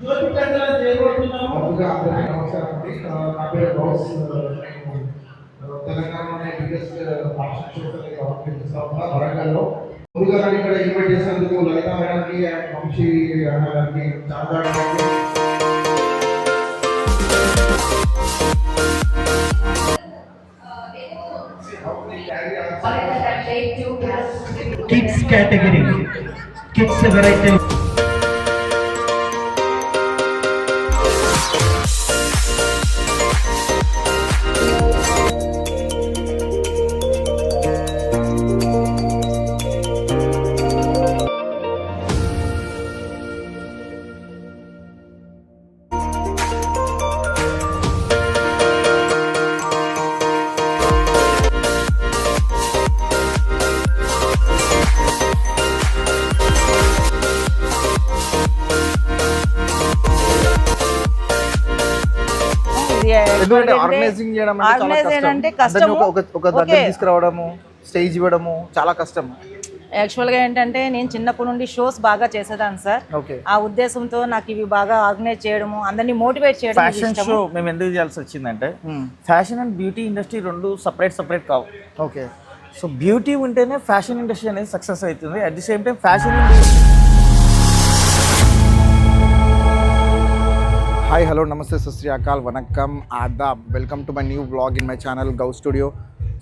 జ్యోతి ప్రజలను చేయబోతున్నాము. ముందుగా అందరికీ నమస్కారం అండి. నా పేరు గౌస్. తెలంగాణలోనే బిగ్గెస్ట్ ఫ్యాషన్ షోస్ అనేది ఆర్గనైజ్ చేస్తా ఉన్నా వరంగల్లో. ముందుగా నన్ను ఇక్కడ ఇన్వైట్ చేసినందుకు లలిత మేడంకి అండ్ వంశీ అన్న గారికి చాలా కిడ్స్ కేటగిరీ, కిడ్స్ వెరైటీ. ఎందుకంటే ఆర్గనైజింగ్ చేయడం అంటే కష్టం. ఒక దగ్గర తీసుకురావడము, స్టేజ్ ఇవ్వడము చాలా కష్టం. యాక్చువల్గా ఏంటంటే నేను చిన్నప్పటి నుండి షోస్ బాగా చేసేదాన్ని సార్. ఆ ఉద్దేశంతో నాకు ఇవి బాగా ఆర్గనైజ్ చేయడము, అందరినీ మోటివేట్ చేయడం. ఫ్యాషన్ షో మేము ఎందుకు చేయాల్సి వచ్చిందంటే ఫ్యాషన్ అండ్ బ్యూటీ ఇండస్ట్రీ రెండు సపరేట్ కావు. ఓకే, సో బ్యూటీ ఉంటేనే ఫ్యాషన్ ఇండస్ట్రీ అనేది సక్సెస్ అవుతుంది. At the same time fashion. Hi, hello, నమస్తే, సత్ శ్రీ అకాల్, వనక్కం, ఆదాబ్. Welcome to my new vlog in my channel Gau studio.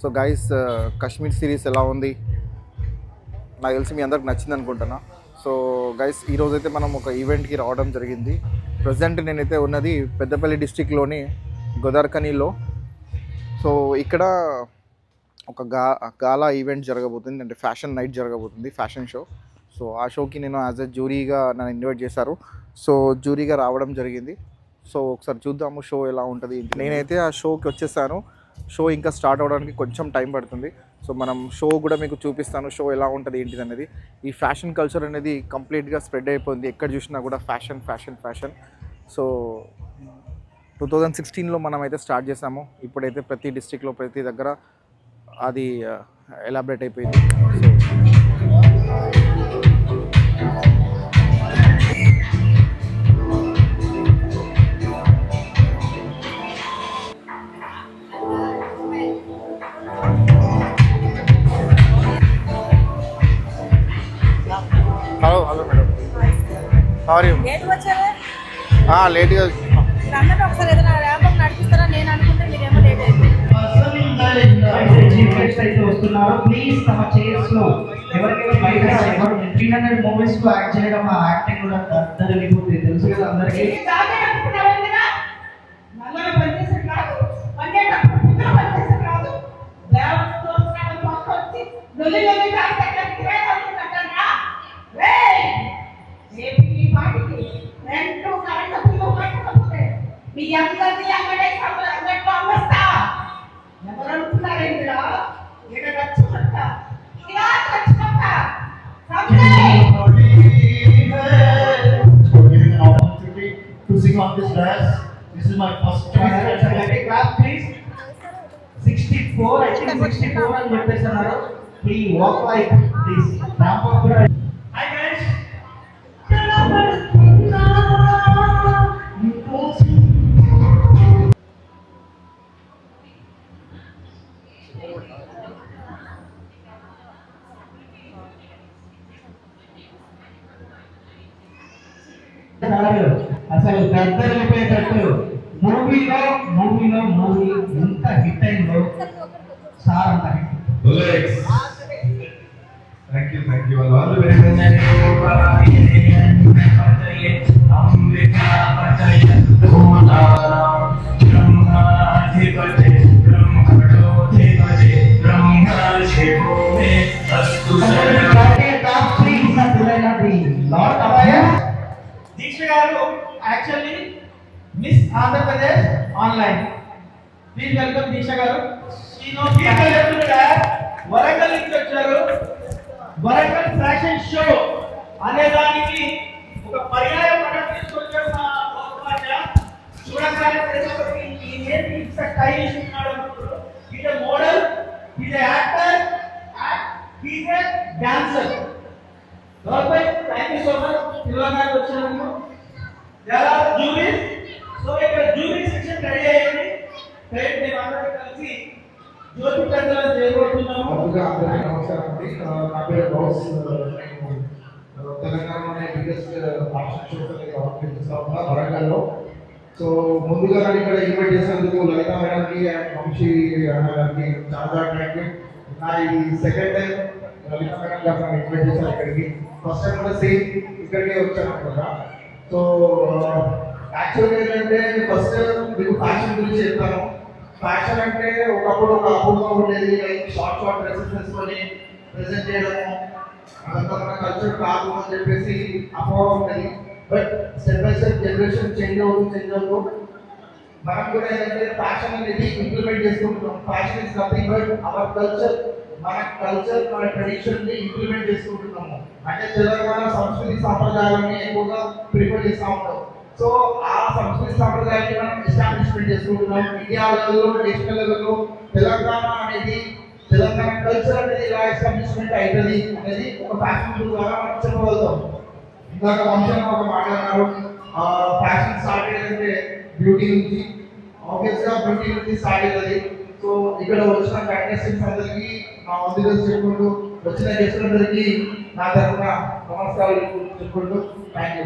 So guys, Kashmir series ఎలా ఉంది? నాకు తెలిసి మీ అందరికి నచ్చింది అనుకుంటున్నా. సో గైస్, ఈరోజైతే మనం ఒక ఈవెంట్కి రావడం జరిగింది. ప్రజెంట్ నేనైతే ఉన్నది పెద్దపల్లి డిస్టిక్లోని గోదార్కనీలో. సో ఇక్కడ ఒక గాలా ఈవెంట్ జరగబోతుంది, అంటే ఫ్యాషన్ నైట్ జరగబోతుంది, ఫ్యాషన్ షో. సో ఆ షోకి నేను యాజ్ ఎ జ్యూరీగా నన్ను ఇన్వైట్ చేశారు. సో జ్యూరీగా రావడం జరిగింది. సో ఒకసారి చూద్దాము షో ఎలా ఉంటుంది. నేనైతే ఆ షోకి వచ్చేసాను. షో ఇంకా స్టార్ట్ అవ్వడానికి కొంచెం టైం పడుతుంది. సో మనం షో కూడా మీకు చూపిస్తాను, షో ఎలా ఉంటుంది ఏంటిది అనేది. ఈ ఫ్యాషన్ కల్చర్ అనేది కంప్లీట్గా స్ప్రెడ్ అయిపోయింది, ఎక్కడ చూసినా కూడా ఫ్యాషన్ ఫ్యాషన్ ఫ్యాషన్. సో 2016లో మనమైతే స్టార్ట్ చేసాము. ఇప్పుడైతే ప్రతి డిస్ట్రిక్ట్లో ప్రతి దగ్గర అది ఎలాబరేట్ అయిపోయింది. హలో మేడం, సారీ లేట్గా ఒకసారి ఏదైనా ర్యాంప్ నడిపిస్తారా? నేను అనుకుంటే మీరేమో లేట్ అయింది. వస్తున్నారు, ప్లీజ్ తమ చైర్స్ లో ఎవరికైనా బయట 300 మూవీస్ లో యాక్ట్ చేయడం, ఆ యాక్టింగ్ కూడా వెళ్ళిపోతుంది, తెలుసు కదా అందరికీ. మీ అందరినీ అక్కడే అంగట్లో అమ్మేస్తా. ఎవరు అనుకున్నారే మీరు? ఇక్కడ రచ్చమంట, ఇలా రచ్చమంట. To sing on this dance. This is my first class, please. 64, I think 64 అని చెప్పేస్తున్నారు. Please walk like this. Ramp up. Hi guys. అసలు పెద్ద వెళ్ళిపోయేటట్టు మూవీలో ఎంత హిట్ అయిందో సార్ అంత hit. Thank you all the very Deeksha గారు actually miss Andhra Pradesh online. Please welcome Deeksha గారు. వరంగల్ నుంచి వచ్చారు. వరంగల్ ఫ్యాషన్ షో అనే దానికి ఒక పర్యాయం మనం తీసుకొచ్చారు. మా చూడగానే స్టైలిష్ ఉన్నాడు. Is a model, is a actor, is a dancer. Thank you so much. తెలంగాణకు వచ్చినందుకు ఎలా జూరీస్. సో ఇక్కడ జూరీ సెక్షన్ రెడీ అయ్యింది. రేపు మేము అందరం కలిసి జ్యోతి ప్రజ్వలన చేయబోతున్నాము. ముందుగా అందరికీ నమస్కారం అండి. నా పేరు గౌస్. నేను తెలంగాణలోనే బిగ్గెస్ట్ ఆప్షన్ షోస్ అనేది ఆర్గనైజ్ చేస్తా ఉన్నా వరంగల్లో. సో ముందుగా నన్ను ఇక్కడ ఇన్వైట్ చేసినందుకు లలిత మేడంకి అండ్ వంశీ అన్న గారికి చాలా థ్యాంక్ యూ. నా ఇది సెకండ్ టైం లలిత మేడం గారు నన్ను ఇన్వైట్ చేశారు ఇక్కడికి. ఫస్ట్ టైం కూడా సేమ్ ఇక్కడికే వచ్చాను అనుకుంటా. సో యాక్చువల్గా ఏంటంటే ఫస్ట్ మీకు ఫ్యాషన్ గురించి చెప్తాను. ఫ్యాషన్ అంటే ఒకప్పుడు ఒక అపోహ ఉండేది, లైక్ షార్ట్ డ్రెస్సెస్ వేసుకొని ప్రెజెంట్ చేయడము అదంతా మన కల్చర్ కాదు అని చెప్పేసి అపోహ ఉండేది. But step by step generation change అవుతూ మనం కూడా ఏంటంటే ఫ్యాషన్ అనేది ఇంప్లిమెంట్ చేసుకుంటున్నాం. Fashion is nothing but our culture, మన ట్రెడిషన్ ని ఇంప్లిమెంట్ చేసుకుంటున్నాము. అంటే తెలంగాణ సంస్కృతి సాంప్రదాయాలని ఎక్కువగా ప్రిఫర్ చేస్తూ ఉంటాం. సో ఆ సంస్కృతి సాంప్రదాయాన్ని మనం ఎస్టాబ్లిష్మెంట్ చేసుకుంటున్నాం. ఇండియా లెవెల్లో, నేషనల్ లెవెల్లో తెలంగాణ కల్చర్ అనేది ఇలా ఎస్టాబ్లిష్మెంట్ అవుతుంది అనేది ఒక ఫ్యాషన్ ద్వారా మనం చెప్పగలుగుతాం. ఇందాక వంశం ఒక మాట్లాడారు, ఫ్యాషన్ స్టార్ట్ అయ్యేదంటే బ్యూటీ నుంచి, ఆబ్వియస్ గా బ్యూటీ నుంచి స్టార్ట్ అవుతుంది. సో ఇక్కడ వచ్చిన కంటెస్టెంట్స్ అందరికీ నా వందలు చెప్పుకుంటూ, వచ్చిన గెస్టులు అందరికీ నా తరఫున నమస్కారాలు చెప్పుకుంటూ థ్యాంక్ యూ.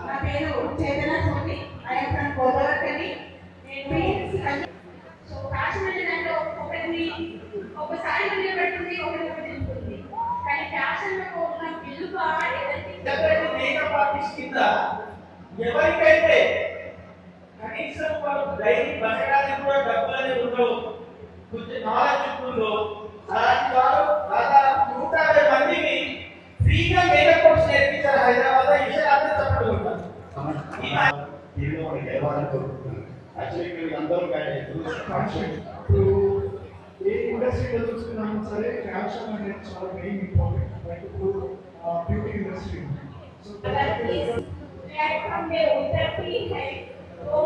నా పేరు Chetana Swamy. I am from Godavari. So fashion అంటే దాంట్లో ఒకసారి నిలబెట్టింది, ఒకటి ఉంటుంది. కానీ ఫ్యాషన్ లో ఉన్న విలువ ఎవరైతే మేకప్ ఆర్టిస్ట్ కింద ఎవరికైతే కనీసం వాళ్ళకు డైలీ బతకడానికి కూడా డబ్బులు అనేది ఉండవు, కొంచెం నాలెడ్జ్ ఉందో, అలాంటి వారు దాదాపు 150 మందిని ఫ్రీగా మేకప్ కోర్స్ నేర్పించారు హైదరాబాద్ లో. విషయాలు చెప్పడం ఉంటారు. ఇప్పుడు ఏ ఇండస్ట్రీలో చూసుకున్నాము సరే ఫ్యాషన్ అనేది చాలా మెయిన్ ఇంపార్టెంట్. లైక్ ఇప్పుడు బ్యూటీ ఇండస్ట్రీ. సో प्लेटफॉर्म में उतरती है तो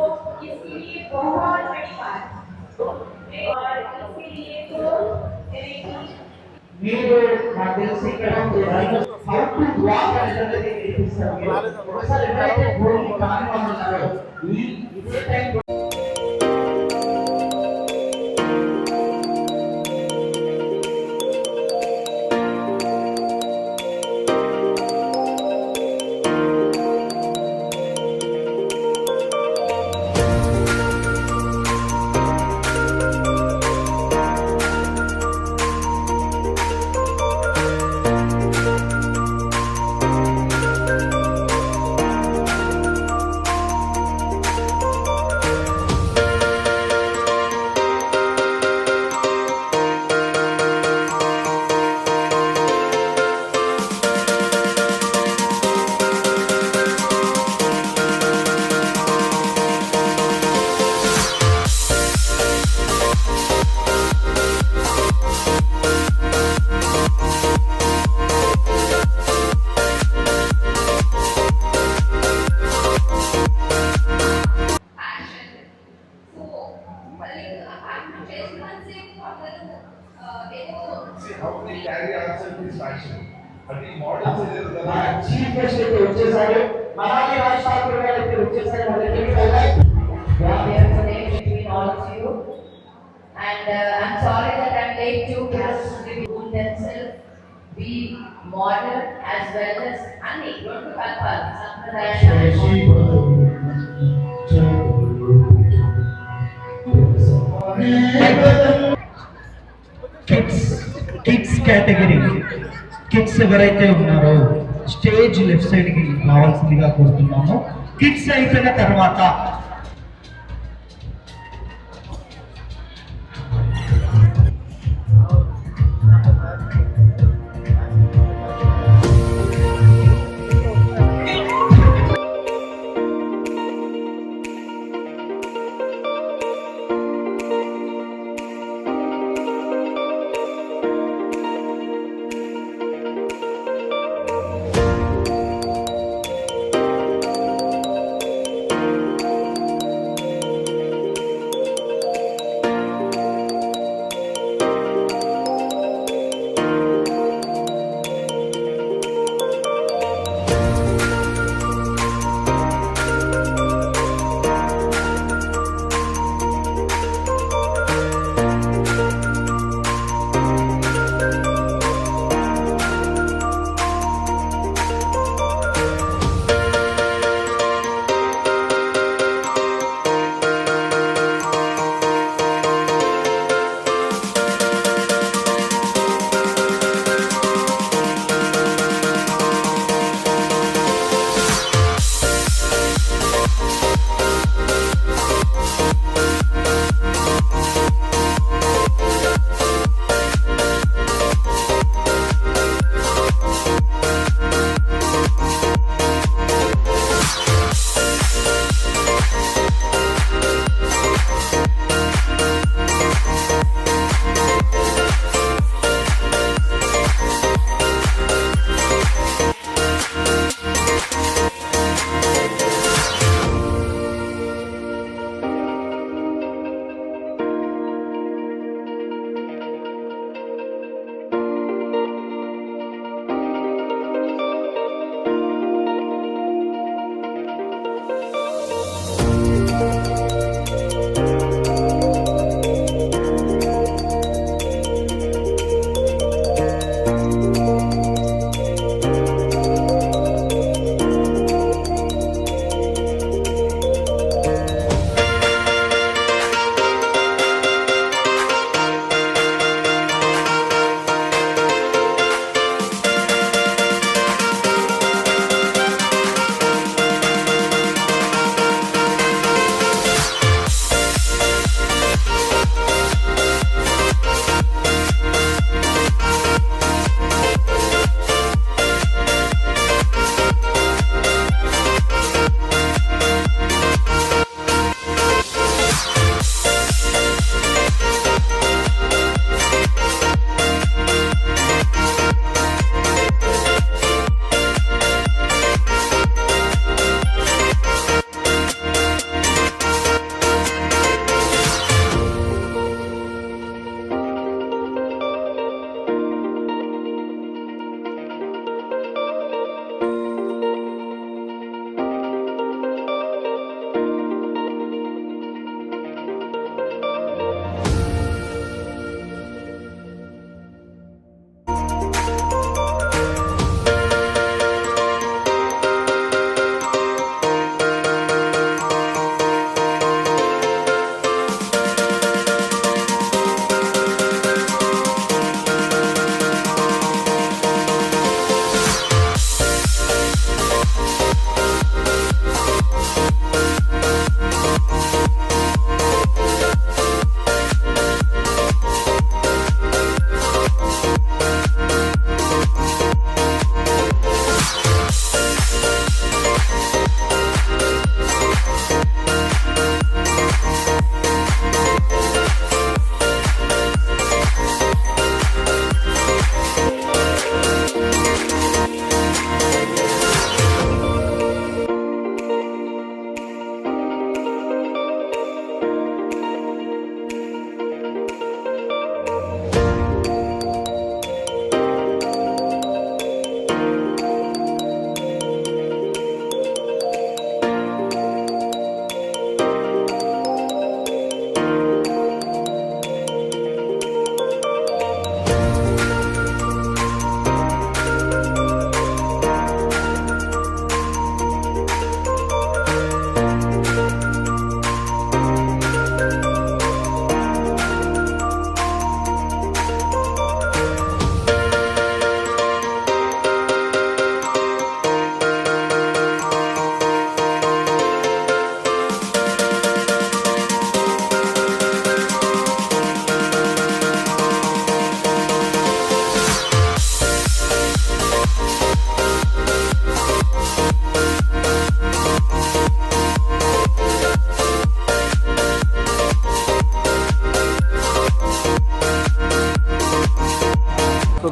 इसके लिए बहुत बड़ी बात और इसके लिए तो మీరు నాకు తెలిసి ఇక్కడ హౌ టు వాక్ అనేది నేర్పిస్తారు. ఒకసారి ఎవరైతే భూమి కానున్నారో ఇదే టైం చీఫ్ గెస్ట్ అయితే వచ్చేసారు. మనాలి రాజశేఖర్ గారు అయితే వచ్చేసారు. And I'm sorry that I'm late too, because they do themselves be modern as well as Anni, don't you kalpa kids category kids ఎవరైతే ఉన్నారో స్టేజ్ లెఫ్ట్ సైడ్ కి రావాల్సిందిగా కోరుతున్నాము. కిడ్స్ అయిపోయిన తర్వాత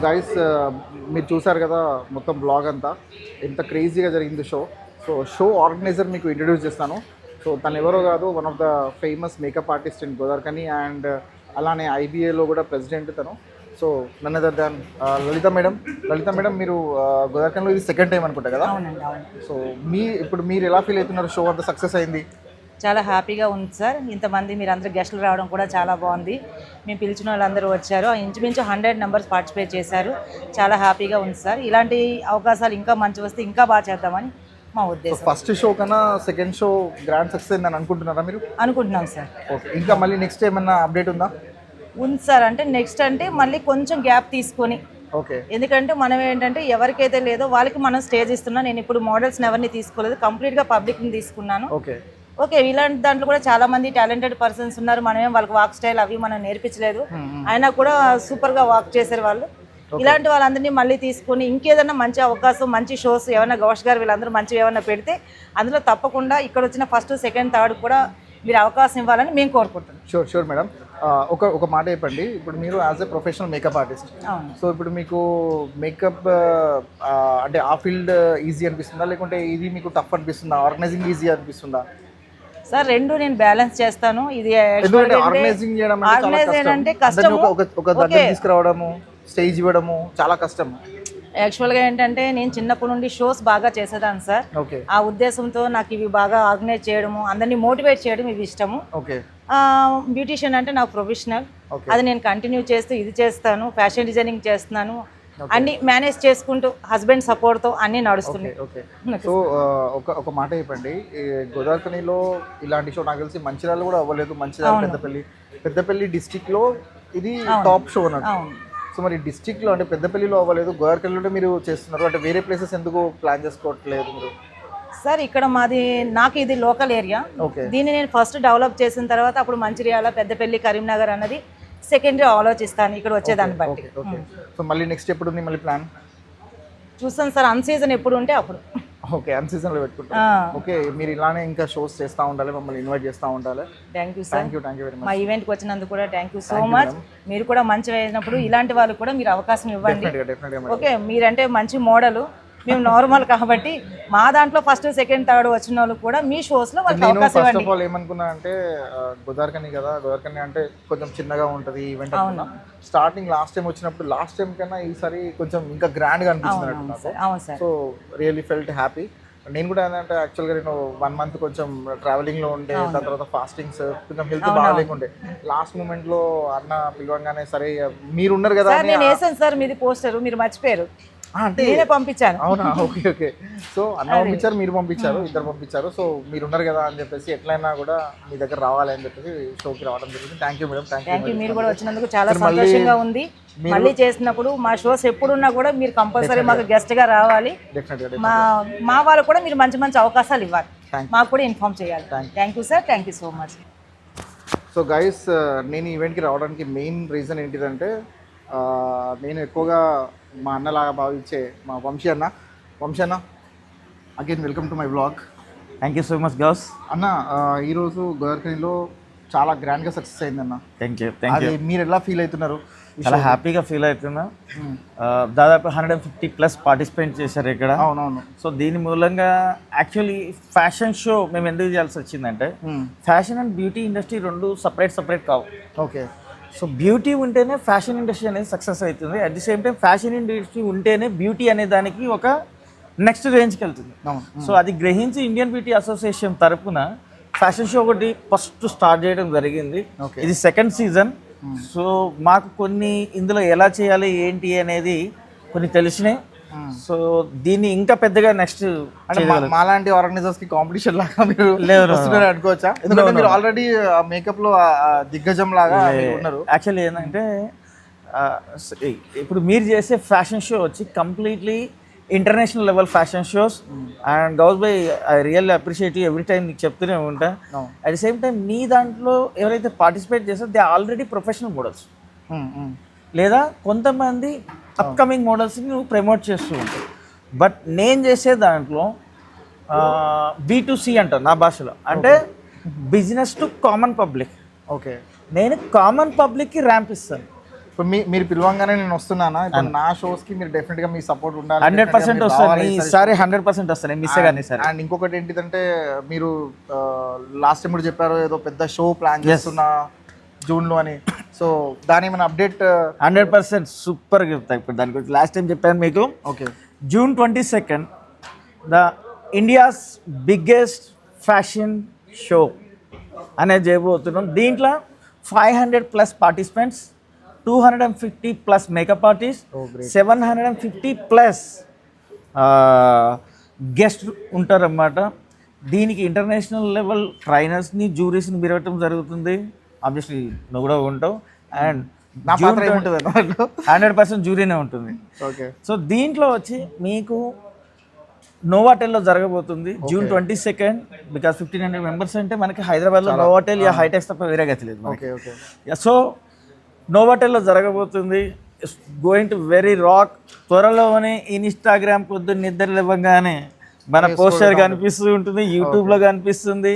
గైస్ మీరు చూసారు కదా మొత్తం బ్లాగ్ అంతా ఎంత క్రేజీగా జరిగింది షో ఆర్గనైజర్ మీకు ఇంట్రడ్యూస్ చేస్తాను. సో తను ఎవరో కాదు, one of the famous makeup artist in Godavarikhani and అలానే ఐబీఏలో కూడా ప్రెసిడెంట్ తను. సో నన్ అదర్ దాన్ లలిత మేడం మీరు గోదావరిలో ఇది సెకండ్ టైం అనుకుంటా కదా? అవునండి, అవును. సో ఇప్పుడు మీరు ఎలా ఫీల్ అవుతున్నారు? షో అంతా సక్సెస్ అయింది. చాలా హ్యాపీగా ఉంది సార్. ఇంతమంది మీరు అందరూ గెస్టులు రావడం కూడా చాలా బాగుంది. మేము పిలిచిన వాళ్ళందరూ వచ్చారు. ఇంచుమించు 100 మెంబర్స్ పార్టిసిపేట్ చేశారు. చాలా హ్యాపీగా ఉంది సార్. ఇలాంటి అవకాశాలు ఇంకా మంచి వస్తే ఇంకా బాగా చేద్దామని మా ఉద్దేశం. ఫస్ట్ షో కన్నా సెకండ్ షో గ్రాండ్ సక్సెస్ అయిందని అనుకుంటున్నారా మీరు? అనుకుంటున్నాం సార్. ఓకే, ఇంకా మళ్ళీ నెక్స్ట్ ఏమన్నా అప్డేట్ ఉందా? ఉంది సార్. అంటే నెక్స్ట్ అంటే మళ్ళీ కొంచెం గ్యాప్ తీసుకొని, ఓకే, ఎందుకంటే మనం ఏంటంటే ఎవరికైతే లేదో వాళ్ళకి మనం స్టేజ్ ఇస్తున్నాం. నేను ఇప్పుడు మోడల్స్ని ఎవరిని తీసుకోలేదు, కంప్లీట్గా పబ్లిక్ని తీసుకున్నాను. ఓకే ఓకే, ఇలాంటి దాంట్లో కూడా చాలా మంది టాలెంటెడ్ పర్సన్స్ ఉన్నారు. మనమేం వాళ్ళకి వాక్ స్టైల్ అవి మనం నేర్పించలేదు, అయినా కూడా సూపర్గా వాక్ చేశారు వాళ్ళు. ఇలాంటి వాళ్ళందరినీ మళ్ళీ తీసుకొని ఇంకేదైనా మంచి అవకాశం, మంచి షోస్ ఏమైనా గౌష్ గారు వీళ్ళందరూ మంచివి ఏమైనా పెడితే అందులో తప్పకుండా ఇక్కడ వచ్చిన ఫస్ట్ సెకండ్ థర్డ్ కూడా మీరు అవకాశం ఇవ్వాలని మేము కోరుకుంటున్నాం. Sure madam. ఒక మాట చెప్పండి, ఇప్పుడు మీరు as a professional makeup artist, అవును. సో ఇప్పుడు మీకు మేకప్ అంటే ఆ ఫీల్డ్ ఈజీ అనిపిస్తుందా, లేకుంటే ఇది మీకు టఫ్ అనిపిస్తుందా? ఆర్గనైజింగ్ ఈజీ అనిపిస్తుందా? సార్ రెండు నేను బ్యాలెన్స్ చేస్తాను. ఇది ఎందుకంటే ఆర్గనైజింగ్ చేయడం అంటే కష్టం, ఒక దగ్గర తీసుకురావడము, స్టేజ్ ఇవ్వడము చాలా కష్టం. యాక్చువల్గా ఏంటంటే నేను చిన్నప్పటి నుండి షోస్ బాగా చేసేదాన్ని సార్. ఓకే, ఆ ఉద్దేశంతో నాకు ఇవి బాగా ఆర్గనైజ్ చేయడము, అందరినీ మోటివేట్ చేయడం ఇవి ఇష్టము. ఓకే, బ్యూటీషియన్ అంటే నాకు ప్రొఫెషనల్, అది నేను కంటిన్యూ చేస్తూ ఇది చేస్తాను, ఫ్యాషన్ డిజైనింగ్ చేస్తున్నాను, అన్ని మేనేజ్ చేసుకుంటూ హస్బెండ్ సపోర్ట్తో అన్నీ నడుస్తున్నాయి. ఓకే. సో ఒక మాట చెప్పండి, గోదావరిలో ఇలాంటి షో నాకు తెలిసి మంచిర్యాల కూడా అవ్వలేదు. మంచిర్యాల పెద్దపల్లి డిస్టిక్లో ఇది టాప్ షో అన్నట్టు. సో మరి డిస్టిక్లో అంటే పెద్దపల్లిలో అవ్వలేదు, గోదావరిలో మీరు చేస్తున్నారు అంటే వేరే ప్లేసెస్ ఎందుకు ప్లాన్ చేసుకోవట్లేదు మీరు? సార్ ఇక్కడ మాది నాకు ఇది లోకల్ ఏరియా. దీన్ని నేను ఫస్ట్ డెవలప్ చేసిన తర్వాత అప్పుడు మంచిర్యాల, పెద్దపల్లి, కరీంనగర్ అన్నది సెకండరీ ఆలోచిస్తాను ఇక్కడ వచ్చేదాన్ని బట్టి. సో మళ్ళీ నెక్స్ట్ ఎప్పుడు ఉంది మళ్ళీ ప్లాన్? చూస్తాను సార్, అన్ సీజన్ ఎప్పుడు ఉంటే అప్పుడు. ఓకే, అన్ సీజన్లో పెట్టుకుంటాం. ఓకే, మీరు ఇలానే ఇంకా షోస్ చేస్తూ ఉండాలి, మమ్మల్ని ఇన్వైట్ చేస్తూ ఉండాలి. Thank you sir. Thank you very much. మా ఈవెంట్కి వచ్చినందుకు కూడా థ్యాంక్ యూ సో మచ్. మీరు కూడా మంచిగా అయినప్పుడు ఇలాంటి వాళ్ళకి కూడా మీరు అవకాశం ఇవ్వండి. ఓకే, మీరంటే మంచి మోడల్, మేము నార్మల్ కాబట్టి మా దాంట్లో ఫస్ట్ సెకండ్ థర్డ్ వచ్చిన వాళ్ళు కూడా మీ షోస్లో వాళ్ళకి అవకాశం ఇవ్వండి. ఫస్ట్ ఆఫ్ ఆల్ ఏమనుకున్నా అంటే గోదావరికని కదా, గోదావరికని అంటే కొంచెం చిన్నగా ఉంటుంది ఈవెంట్ అనుకున్నా. స్టార్టింగ్ లాస్ట్ టైం కన్నా ఈసారి కొంచెం ఇంకా గ్రాండ్గా అనిపిస్తుంది నాకు. So really felt happy. నేను కూడా ఏంటంటే యాక్చువల్గా నేను 1 month కొంచెం ట్రావెలింగ్లో ఉండే, దాని తర్వాత ఫాస్టింగ్స్, కొంచెం హెల్త్ బాగాలేకుండే. లాస్ట్ మూమెంట్లో అన్న పిలవంగానే సరే మీరు ఉన్నారు కదా. నేను వేసాను సార్ మీది పోస్టర్, మీరు మర్చిపోయారు అంటే నేనే పంపించాను. అవునా? ఓకే. సో అన్న పంపించారు, మీరు పంపించారు, ఇద్దరు పంపించారు. సో మీరు ఉన్నారు కదా అని చెప్పేసి ఎట్లయినా కూడా మీ దగ్గర రావాలి అని చెప్పేసి షోకి రావడం జరిగింది. Thank you madam. Thank you. మీరు కూడా వచ్చినందుకు చాలా సంతోషంగా ఉంది. మళ్ళీ చేసినప్పుడు మా షోస్ ఎప్పుడున్నా కూడా మీరు కంపల్సరీ మాకు గెస్ట్ గా రావాలి. మా వాళ్ళు కూడా మీరు మంచి మంచి అవకాశాలు ఇవ్వాలి, మాకు కూడా ఇన్ఫార్మ్ చేయాలి. Thank you sir, thank you so much. So guys, నేను ఈవెంట్కి రావడానికి మెయిన్ రీజన్ ఏంటిదంటే నేను ఎక్కువగా మా అన్నలాగా భావించే మా వంశీ అన్న again welcome to my blog. Thank you so much guys. అన్న, ఈరోజు గోదావరిలో చాలా గ్రాండ్గా సక్సెస్ అయిందన్న. Thank you. మీరు ఎలా ఫీల్ అవుతున్నారు? చాలా హ్యాపీగా ఫీల్ అవుతున్నా. దాదాపు 150+ పార్టిసిపేట్ చేశారు ఇక్కడ. అవునవును. సో దీని మూలంగా యాక్చువల్లీ ఫ్యాషన్ షో మేము ఎందుకు చేయాల్సి వచ్చిందంటే ఫ్యాషన్ అండ్ బ్యూటీ ఇండస్ట్రీ రెండు సపరేట్ కావు. ఓకే. సో బ్యూటీ ఉంటేనే ఫ్యాషన్ ఇండస్ట్రీ అనేది సక్సెస్ అవుతుంది. At the same time fashion industry ఉంటేనే బ్యూటీ అనే దానికి ఒక నెక్స్ట్ రేంజ్కి వెళ్తుంది. సో అది గ్రహించి ఇండియన్ బ్యూటీ అసోసియేషన్ తరపున ఫ్యాషన్ షో ఒకటి ఫస్ట్ స్టార్ట్ చేయడం జరిగింది. ఇది సెకండ్ సీజన్. సో మాకు కొన్ని ఇందులో ఎలా చేయాలి ఏంటి అనేది కొన్ని తెలిసినాయి. సో దీన్ని ఇంకా పెద్దగా నెక్స్ట్ మాలాంటి ఆర్గనైజర్స్ కి కాంపిటీషన్ లాగా మీరు అనుకోవచ్చా? ఎందుకంటే మీరు ఆల్రెడీ మేకప్ లో దిగ్గజం లాగా ఉన్నారు. యాక్చువల్లీ ఏంటంటే ఇప్పుడు మీరు చేసే ఫ్యాషన్ షో వచ్చి completely international level fashion shows. And Ghouse bhai I really appreciate you every time నీకు చెప్తూనే ఉంటా. అట్ ది సేమ్ టైం నీ దాంట్లో ఎవరైతే పార్టిసిపేట్ చేస్తారో దే ఆల్రెడీ ప్రొఫెషనల్ మోడల్స్, లేదా కొంతమంది అప్కమింగ్ మోడల్స్ని నువ్వు ప్రమోట్ చేస్తూ ఉంటావు. బట్ నేను చేసే దాంట్లో B2C అంటారు నా భాషలో, అంటే business to common public. Okay. నేను కామన్ పబ్లిక్కి ర్యాంప్ ఇస్తాను. ఇప్పుడు మీరు పిలవంగానే నేను వస్తున్నానా ఇప్పుడు నా షోస్ కి మీరు డెఫినెట్ గా మీ సపోర్ట్ ఉండాలి 100% వస్తాను ఈసారి 100% వస్తాను మిస్ కానీ సార్. అండ్ ఇంకొకటి ఏంటిదంటే మీరు లాస్ట్ టైం కూడా చెప్పారు ఏదో పెద్ద షో ప్లాన్ చేస్తున్నా జూన్ లో అని, సో దాని ఏమైనా అప్డేట్? 100% సూపర్ చెప్తా. ఇప్పుడు దాని గురించి లాస్ట్ టైం చెప్పాను మీకు. Okay, June 22nd, the India's biggest fashion show అనేది చేయబోతున్నాం. దీంట్లో 500+ పార్టిసిపెంట్స్, 250+ మేకప్ ఆర్టిస్ట్, 750+ గెస్ట్ ఉంటారన్నమాట. దీనికి ఇంటర్నేషనల్ లెవెల్ ట్రైనర్స్ని జ్యూరీస్ని పిలవటం జరుగుతుంది. ఆబ్వియస్లీ నువ్వు కూడా ఉంటావు. అండ్ నా పాత్ర ఏముంటుంది 100% జ్యూరీనే ఉంటుంది. ఓకే, సో దీంట్లో వచ్చి మీకు నోవాటెల్లో జరగబోతుంది June 22nd. బికాస్ 1500 మెంబర్స్ అంటే మనకి హైదరాబాద్లో నోవాటెల్ యా హైటెక్స్ తప్ప వేరే గతి లేదు. Okay, okay. సో నోవాటెల్లో జరగబోతుంది. Going to very rock. త్వరలోనే ఇన్స్టాగ్రామ్ పొద్దున్న నిద్ర లేవగానే మన పోస్టర్ కనిపిస్తూ ఉంటుంది, యూట్యూబ్లో కనిపిస్తుంది.